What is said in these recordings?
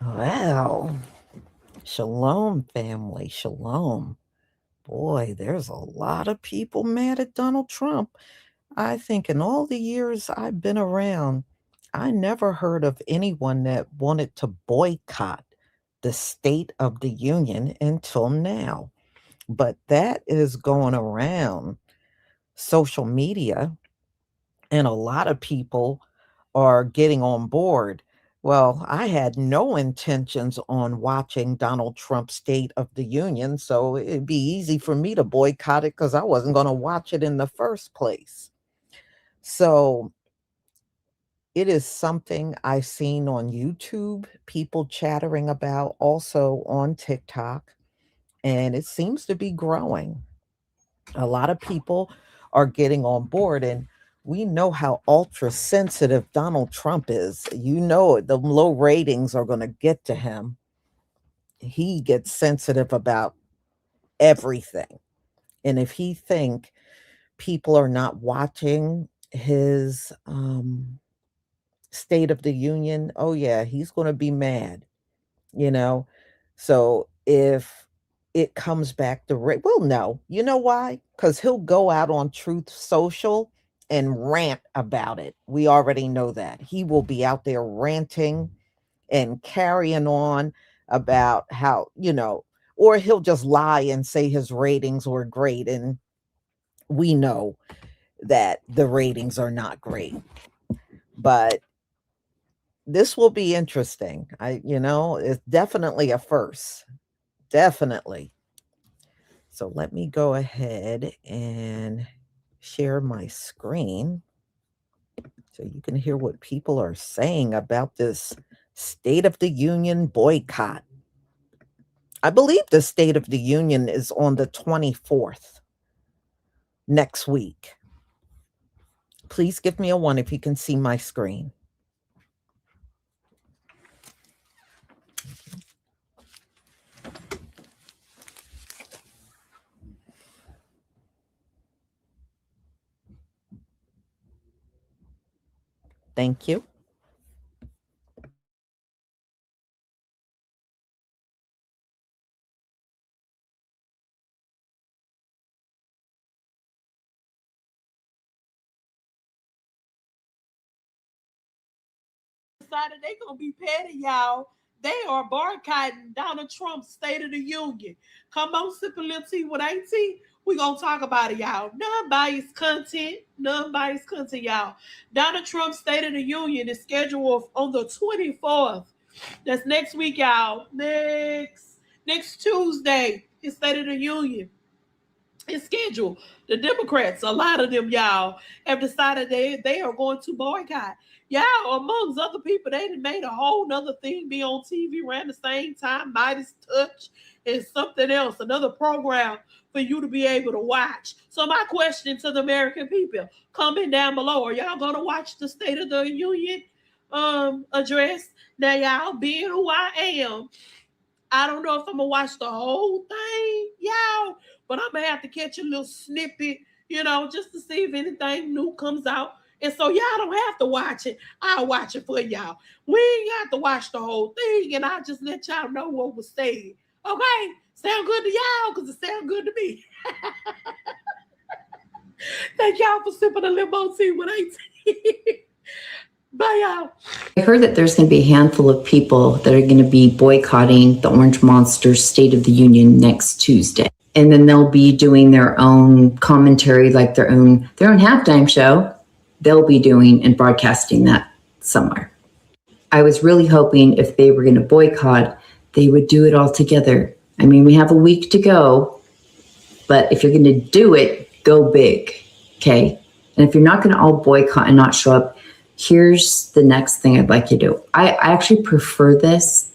Well, shalom, family. Shalom. Boy, there's a lot of people mad at Donald Trump. I think in all the years I've been around, I never heard of anyone that wanted to boycott the State of the Union until now. But that is going around social media, and a lot of people are getting on board. Well, I had no intentions on watching Donald Trump's State of the Union, so it'd be easy for me to boycott it because I wasn't going to watch it in the first place. So it is something I've seen on YouTube, people chattering about, also on TikTok, and it seems to be growing. A lot of people are getting on board, and we know how ultra sensitive Donald Trump is. You know the low ratings are going to get to him. He gets sensitive about everything. And if he think people are not watching his State of the Union, oh yeah, he's going to be mad, you know. So if it comes back to well, no, you know why? Because he'll go out on Truth Social and rant about it. We already know that he will be out there ranting and carrying on about how, or he'll just lie and say his ratings were great, and we know that the ratings are not great. But this will be interesting. It's definitely a first. Definitely. So let me go ahead and share my screen so you can hear what people are saying about this State of the Union boycott. I believe the State of the Union is on the 24th next week. Please give me a one if you can see my screen. Thank you. Decided they gonna be petty, y'all. They are boycotting Donald Trump's State of the Union. Come on, sip a little tea with AT. We gonna talk about it, y'all. Non-biased content, non-biased content, y'all. Donald Trump's State of the Union is scheduled on the 24th. That's next week, y'all. Next Tuesday, his State of the Union is scheduled. The Democrats, a lot of them, y'all, have decided they are going to boycott. Y'all, amongst other people, they made a whole nother thing be on TV around the same time. Midas Touch and something else, another program for you to be able to watch. So my question to the American people, comment down below, are y'all gonna watch the State of the Union address? Now, y'all, being who I am, I don't know if I'm gonna watch the whole thing, y'all, but I'm gonna have to catch a little snippet, just to see if anything new comes out. And so y'all don't have to watch it. I'll watch it for y'all. We ain't got to watch the whole thing, and I'll just let y'all know what was said. Okay? Sound good to y'all? Because it sound good to me. Thank y'all for sipping a limo tea with 18. Bye, y'all. I heard that there's going to be a handful of people that are going to be boycotting the Orange Monsters State of the Union next Tuesday. And then they'll be doing their own commentary, like their own halftime show. They'll be doing and broadcasting that somewhere. I was really hoping if they were going to boycott, they would do it all together. I mean, we have a week to go, but if you're going to do it, go big, okay? And if you're not going to all boycott and not show up, here's the next thing I'd like you to do. I actually prefer this,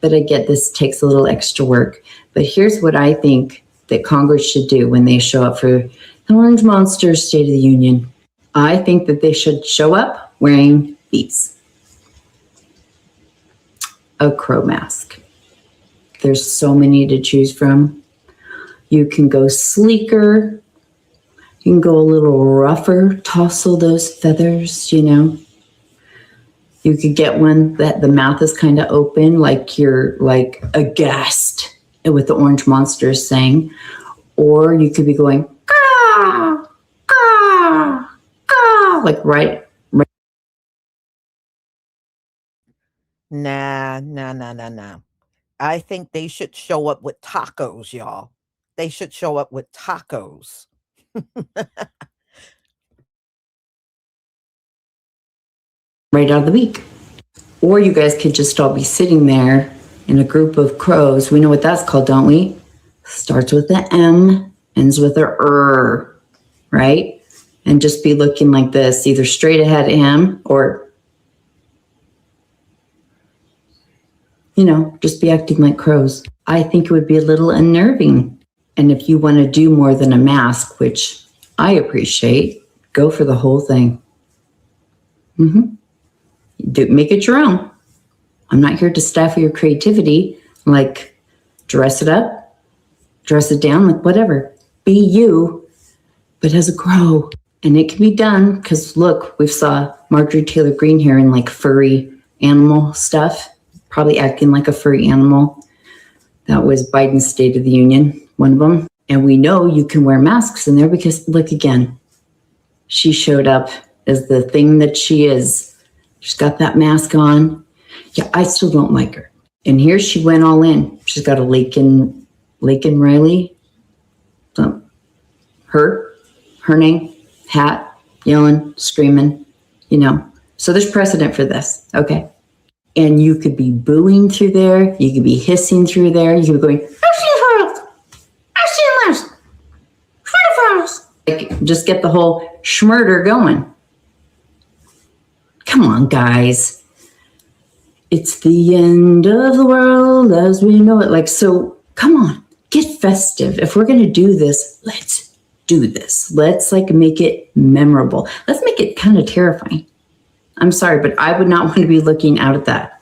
but I get this takes a little extra work. But here's what I think that Congress should do when they show up for the Orange Monsters State of the Union. I think that they should show up wearing these. A crow mask. There's so many to choose from. You can go sleeker. You can go a little rougher, tousle those feathers, You could get one that the mouth is kind of open, like you're like aghast with the orange monsters saying, or you could be going, ah, ah, ah, like right. Nah. I think they should show up with tacos, y'all. They should show up with tacos. Right out of the week. Or you guys could just all be sitting there in a group of crows. We know what that's called, don't we? Starts with an M, ends with a R, right? And just be looking like this, either straight ahead at him or, just be acting like crows. I think it would be a little unnerving. And if you want to do more than a mask, which I appreciate, go for the whole thing. Make it your own. I'm not here to stifle your creativity. Like, dress it up, dress it down, like whatever. Be you, but as a crow. And it can be done because look, we saw Marjorie Taylor Greene here in like furry animal stuff, probably acting like a furry animal. That was Biden's State of the Union, one of them. And we know you can wear masks in there because look again, she showed up as the thing that she is. She's got that mask on. Yeah, I still don't like her. And here she went all in. She's got a Lakin Riley. So her name, hat, yelling, screaming, So there's precedent for this, okay? And you could be booing through there. You could be hissing through there. You could be going, like, just get the whole schmurder going. Come on, guys. It's the end of the world as we know it. Like, so come on, get festive. If we're going to do this, let's do this. Let's make it memorable. Let's make it kind of terrifying. I'm sorry, but I would not want to be looking out at that.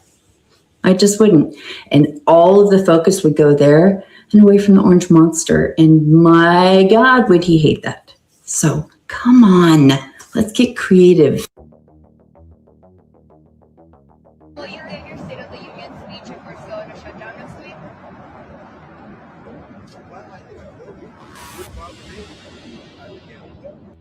I just wouldn't. And all of the focus would go there and away from the orange monster. And my God, would he hate that. So come on, let's get creative. Will you give your State of the Union speech if we're still in a shutdown next week?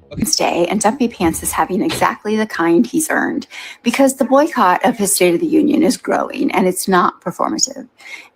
Wednesday, and Dumpy Pants is having exactly the kind he's earned because the boycott of his State of the Union is growing and it's not performative.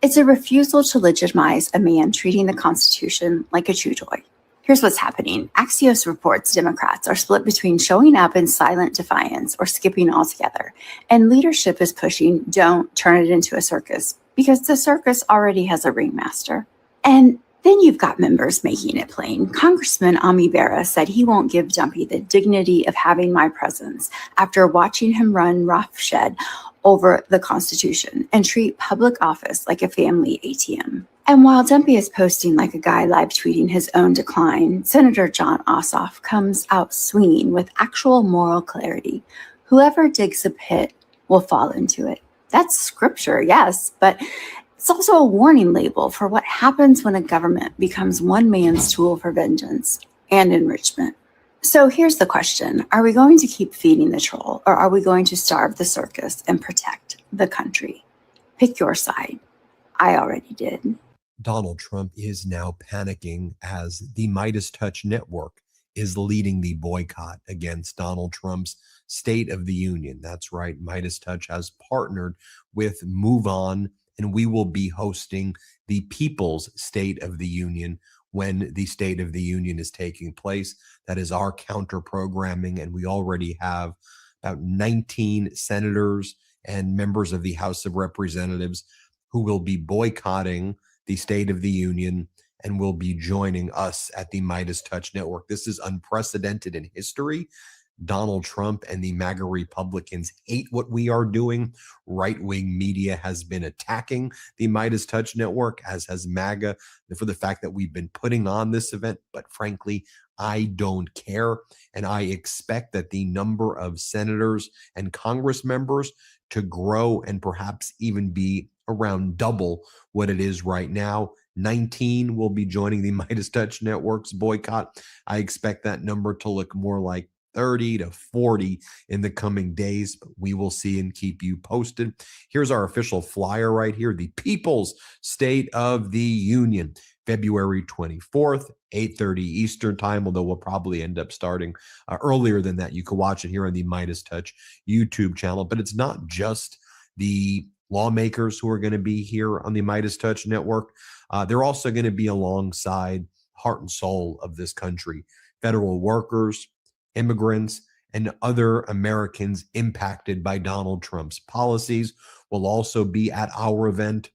It's a refusal to legitimize a man treating the Constitution like a chew toy. Here's what's happening. Axios reports Democrats are split between showing up in silent defiance or skipping altogether. And leadership is pushing, don't turn it into a circus, because the circus already has a ringmaster. And then you've got members making it plain. Congressman Ami Bera said he won't give Dumpy the dignity of having my presence after watching him run roughshed over the Constitution and treat public office like a family ATM. And while Dumpy is posting like a guy live tweeting his own decline, Senator John Ossoff comes out swinging with actual moral clarity. Whoever digs a pit will fall into it. That's scripture, yes, but it's also a warning label for what happens when a government becomes one man's tool for vengeance and enrichment. So here's the question. Are we going to keep feeding the troll, or are we going to starve the circus and protect the country? Pick your side. I already did. Donald Trump is now panicking as the Midas Touch Network is leading the boycott against Donald Trump's State of the Union. That's right. Midas Touch has partnered with Move On, and we will be hosting the People's State of the Union when the State of the Union is taking place. That is our counter programming, and we already have about 19 senators and members of the House of Representatives who will be boycotting the State of the Union and will be joining us at the Midas Touch Network. This is unprecedented in history. Donald Trump and the MAGA Republicans hate what we are doing. Right-wing media has been attacking the Midas Touch Network, as has MAGA, for the fact that we've been putting on this event. But frankly, I don't care. And I expect that the number of senators and Congress members to grow and perhaps even be around double what it is right now. 19 will be joining the Midas Touch Network's boycott. I expect that number to look more like 30 to 40 in the coming days, but we will see and keep you posted. Here's our official flyer right here, the People's State of the Union, February 24th, 8:30 Eastern time, although we'll probably end up starting earlier than that. You can watch it here on the Midas Touch YouTube channel, but it's not just the lawmakers who are going to be here on the Midas Touch Network. They're also going to be alongside heart and soul of this country, federal workers, immigrants, and other Americans impacted by Donald Trump's policies will also be at our event.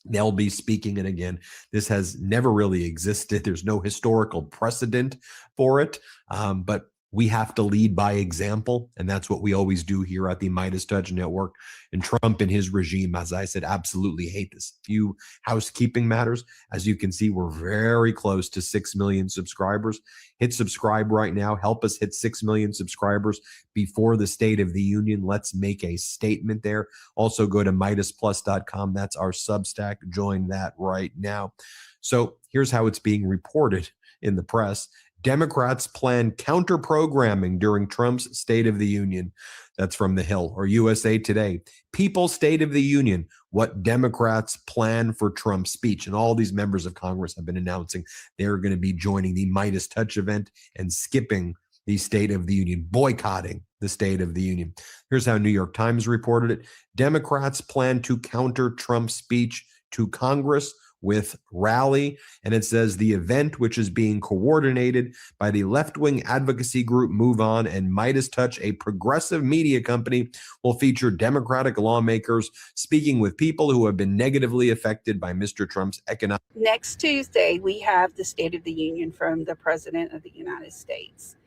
They'll be speaking. And again, this has never really existed. There's no historical precedent for it. But we have to lead by example. And that's what we always do here at the Midas Touch Network. And Trump and his regime, as I said, absolutely hate this. Few housekeeping matters. As you can see, we're very close to 6 million subscribers. Hit subscribe right now. Help us hit 6 million subscribers before the State of the Union. Let's make a statement there. Also go to MidasPlus.com. That's our Substack. Join that right now. So here's how it's being reported in the press. Democrats plan counter-programming during Trump's State of the Union. That's from The Hill or USA Today. People's State of the Union, what Democrats plan for Trump's speech. And all these members of Congress have been announcing they're going to be joining the Midas Touch event and skipping the State of the Union, boycotting the State of the Union. Here's how New York Times reported it. Democrats plan to counter Trump's speech to Congress with rally. And it says the event, which is being coordinated by the left-wing advocacy group Move On and Midas Touch, a progressive media company, will feature Democratic lawmakers speaking with people who have been negatively affected by Mr. Trump's economic. Next Tuesday, we have the State of the Union from the President of the United States.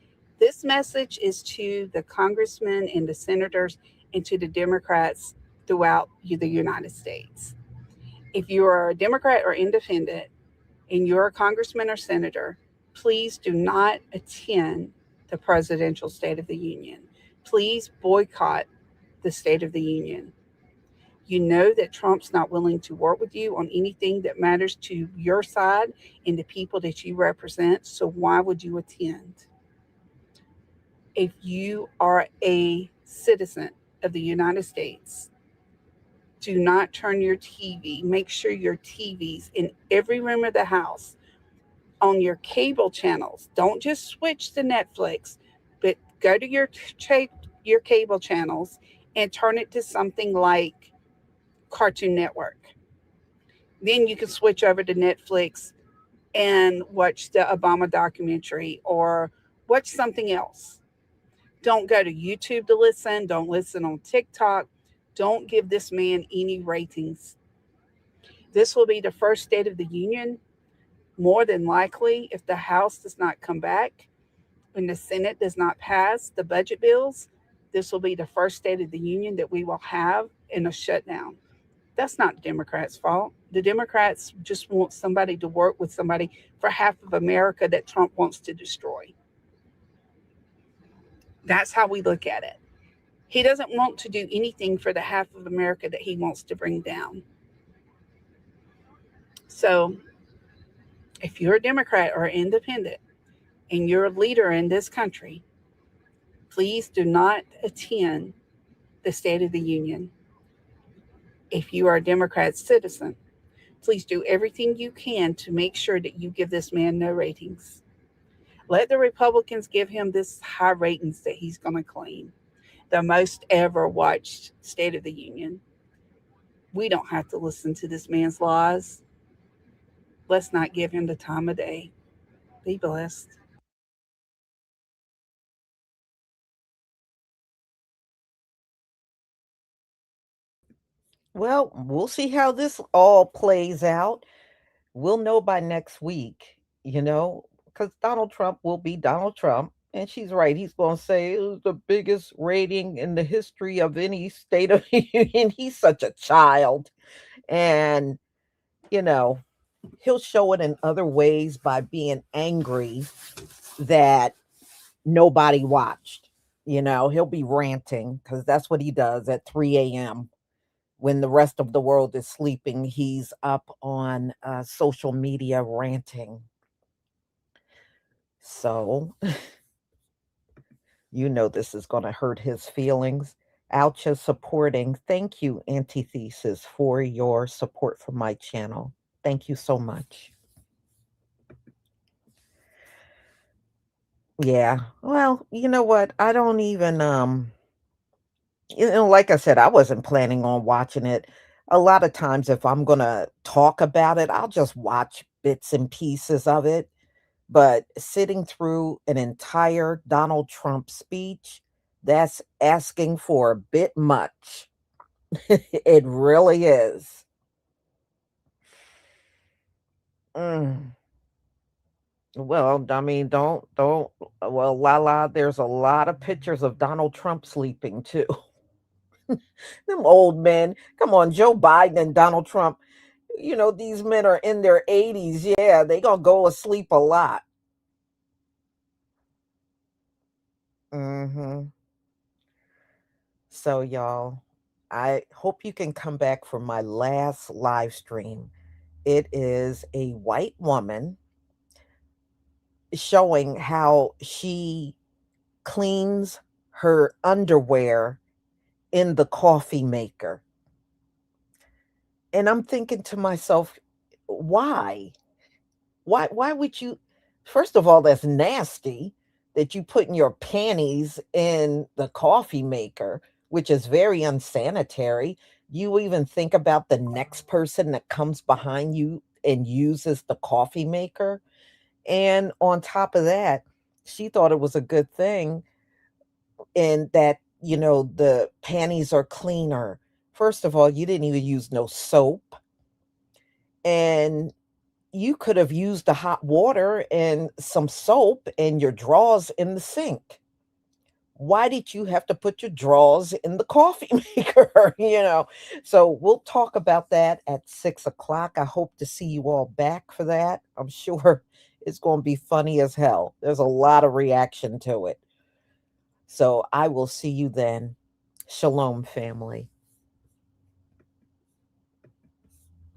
This message is to the congressmen and the senators and to the Democrats throughout the United States. If you are a Democrat or independent and you're a congressman or senator, please do not attend the presidential State of the Union. Please boycott the State of the Union. You know that Trump's not willing to work with you on anything that matters to your side and the people that you represent, so why would you attend? If you are a citizen of the United States, do not turn your TV. Make sure your TV's in every room of the house, on your cable channels. Don't just switch to Netflix, but go to your cable channels and turn it to something like Cartoon Network. Then you can switch over to Netflix and watch the Obama documentary or watch something else. Don't go to YouTube to listen. Don't listen on TikTok. Don't give this man any ratings. This will be the first State of the Union, more than likely, if the House does not come back and the Senate does not pass the budget bills. This will be the first State of the Union that we will have in a shutdown. That's not the Democrats' fault. The Democrats just want somebody to work with somebody for half of America that Trump wants to destroy. That's how we look at it. He doesn't want to do anything for the half of America that he wants to bring down. So if you're a Democrat or independent and you're a leader in this country, please do not attend the State of the Union. If you are a Democrat citizen, please do everything you can to make sure that you give this man no ratings. Let the Republicans give him this high ratings that he's going to claim. The most ever watched State of the Union. We don't have to listen to this man's lies. Let's not give him the time of day. Be blessed. Well, we'll see how this all plays out. We'll know by next week, because Donald Trump will be Donald Trump. And she's right. He's going to say it was the biggest rating in the history of any State of the Union. He's such a child. And, he'll show it in other ways by being angry that nobody watched. He'll be ranting because that's what he does at 3 a.m. when the rest of the world is sleeping. He's up on social media ranting. So You know this is going to hurt his feelings. Alcha supporting. Thank you, Antithesis, for your support for my channel. Thank you so much. Yeah. Well, you know what? I don't even like I said, I wasn't planning on watching it. A lot of times if I'm going to talk about it, I'll just watch bits and pieces of it. But sitting through an entire Donald Trump speech, that's asking for a bit much. It really is. Mm. Well, I mean, don't. Well, Lala, there's a lot of pictures of Donald Trump sleeping too. Them old men. Come on, Joe Biden and Donald Trump. These men are in their 80s. Yeah, they gonna go asleep a lot. Hmm. So, y'all, I hope you can come back for my last live stream. It is a white woman showing how she cleans her underwear in the coffee maker. And I'm thinking to myself, why? Why would you first of all, that's nasty that you putting your panties in the coffee maker, which is very unsanitary. You even think about the next person that comes behind you and uses the coffee maker. And on top of that, she thought it was a good thing and that, the panties are cleaner. First of all, you didn't even use no soap. And you could have used the hot water and some soap and your drawers in the sink. Why did you have to put your drawers in the coffee maker? So we'll talk about that at 6 o'clock. I hope to see you all back for that. I'm sure it's going to be funny as hell. There's a lot of reaction to it. So I will see you then. Shalom, family.